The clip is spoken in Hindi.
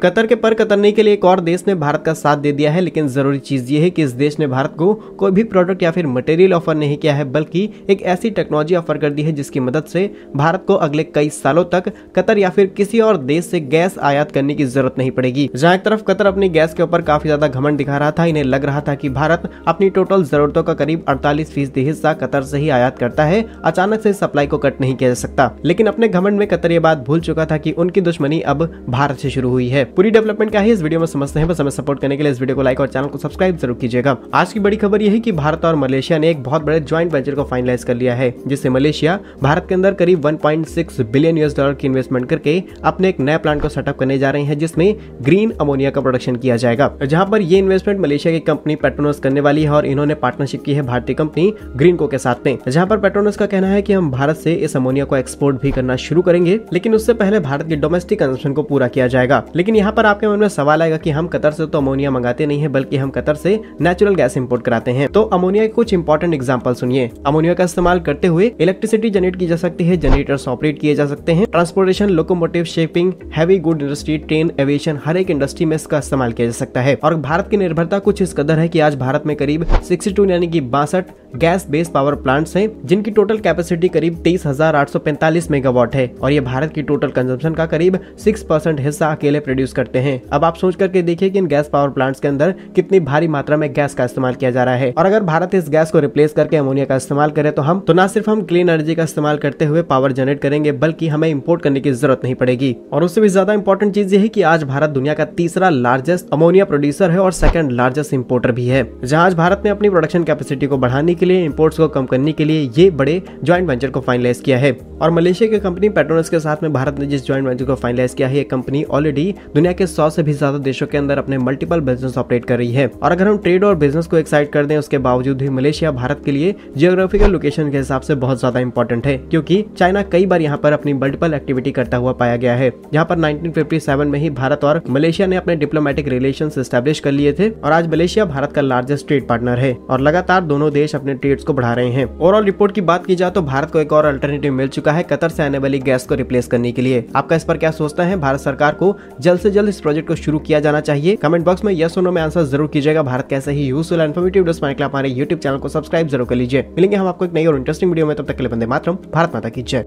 कतर के पर कतरनी के लिए एक और देश ने भारत का साथ दे दिया है, लेकिन जरूरी चीज ये है कि इस देश ने भारत को कोई भी प्रोडक्ट या फिर मटेरियल ऑफर नहीं किया है, बल्कि एक ऐसी टेक्नोलॉजी ऑफर कर दी है जिसकी मदद से भारत को अगले कई सालों तक कतर या फिर किसी और देश से गैस आयात करने की जरूरत नहीं पड़ेगी। जहां एक तरफ कतर अपनी गैस के ऊपर काफी ज्यादा घमंड दिखा रहा था, इन्हें लग रहा था कि भारत अपनी टोटल जरूरतों का करीब 48% हिस्सा कतर से ही आयात करता है, अचानक से सप्लाई को कट नहीं किया जा सकता। लेकिन अपने घमंड में कतर ये बात भूल चुका था कि उनकी दुश्मनी अब भारत से शुरू हुई है। पूरी डेवलपमेंट क्या है इस वीडियो में समझते हैं, बस हमें सपोर्ट करने के लिए इस वीडियो को लाइक और चैनल को सब्सक्राइब जरूर कीजिएगा। आज की बड़ी खबर यह है कि भारत और मलेशिया ने एक बहुत बड़े ज्वाइंट वेंचर को फाइनलाइज कर लिया है, जिससे मलेशिया भारत के अंदर करीब 1.6 बिलियन US$ की इन्वेस्टमेंट करके अपने एक नया प्लांट को सेटअप करने जा रहे हैं, जिसमें ग्रीन अमोनिया का प्रोडक्शन किया जाएगा। जहां पर ये इन्वेस्टमेंट मलेशिया की कंपनी पेट्रोनस करने वाली है और इन्होंने पार्टनरशिप की है भारतीय कंपनी ग्रीनको के साथ में। जहां पर पेट्रोनस का कहना है कि हम भारत से इस अमोनिया को एक्सपोर्ट भी करना शुरू करेंगे, लेकिन उससे पहले भारत की डोमेस्टिक कंजम्पशन को पूरा किया जाएगा। लेकिन यहाँ पर आपके मन में सवाल आएगा कि हम कतर से तो अमोनिया मंगाते नहीं है, बल्कि हम कतर से नेचुरल गैस इंपोर्ट कराते हैं। तो अमोनिया के कुछ इंपॉर्टेंट एग्जांपल सुनिए। अमोनिया का इस्तेमाल करते हुए इलेक्ट्रिसिटी जनरेट की जा सकती है, जनरेटर्स ऑपरेट किए जा सकते हैं, transportation, locomotive, shipping, heavy good industry, train, aviation, हर एक इंडस्ट्री में इसका इस्तेमाल किया जा सकता है। और भारत की निर्भरता कुछ इस कदर है कि आज भारत में करीब 62 यानी कि 62 गैस बेस्ड पावर प्लांट्स हैं, जिनकी टोटल कैपेसिटी करीब 23,845 मेगावाट है और ये भारत की टोटल कंजम्पशन का करीब 6% हिस्सा अकेले प्रोड्यूस करते हैं। अब आप सोच करके देखिए कि इन गैस पावर प्लांट्स के अंदर कितनी भारी मात्रा में गैस का इस्तेमाल किया जा रहा है। और अगर भारत इस गैस को रिप्लेस करके अमोनिया का इस्तेमाल करे तो हम ना सिर्फ हम क्लीन एनर्जी का इस्तेमाल करते हुए पावर जनरेट करेंगे, बल्कि हमें इंपोर्ट करने की जरूरत नहीं पड़ेगी। और उससे भी ज्यादा इंपॉर्टेंट चीज ये है कि आज भारत दुनिया का तीसरा लार्जेस्ट अमोनिया प्रोड्यूसर है और सेकंड लार्जेस्ट इंपोर्टर भी है। जहां आज भारत ने अपनी प्रोडक्शन कैपेसिटी को बढ़ाने के लिए, इंपोर्ट्स को कम करने के लिए ये बड़े ज्वाइंट वेंचर को फाइनलाइज किया है। और मलेशिया की कंपनी पेट्रोनस के साथ में भारत ने जिस ज्वाइंट वेंचर को फाइनलाइज किया है, ये कंपनी ऑलरेडी दुनिया के 100 से भी ज्यादा देशों के अंदर अपने मल्टीपल बिजनेस ऑपरेट कर रही है। और अगर हम ट्रेड और बिजनेस को एक साइड कर दें, उसके बावजूद भी मलेशिया भारत के लिए जियोग्राफिकल लोकेशन के हिसाब से बहुत ज्यादा इंपॉर्टेंट है, क्योंकि चाइना कई बार यहाँ पर अपनी मल्टीपल एक्टिविटी करता हुआ पाया गया है। जहाँ पर 1957 में ही भारत और मलेशिया ने अपने डिप्लोमेटिक रिलेशंस एस्टैब्लिश कर लिए थे और आज मलेशिया भारत का लार्जेस्ट ट्रेड पार्टनर है और लगातार दोनों देश अपने ट्रेड्स को बढ़ा रहे हैं। ओवरऑल रिपोर्ट की बात की जाए तो भारत को एक और अल्टरनेटिव मिल चुका है कतर से आने वाली गैस को रिप्लेस करने के लिए। आपका इस पर क्या सोचना है? भारत सरकार को जल्द से जल्द इस प्रोजेक्ट को शुरू किया जाना चाहिए। कमेंट बॉक्स में यस और नो में आंसर जरूर कीजिएगा। भारत कैसे ही यूजफुल इन्फॉर्मेटिव वीडियोस पाने के लिए हमारे YouTube चैनल को सब्सक्राइब जरूर कर लीजिए। मिलेंगे हम आपको एक नई और इंटरेस्टिंग वीडियो में, तब तक के लिए वंदे मातरम, भारत माता की जय।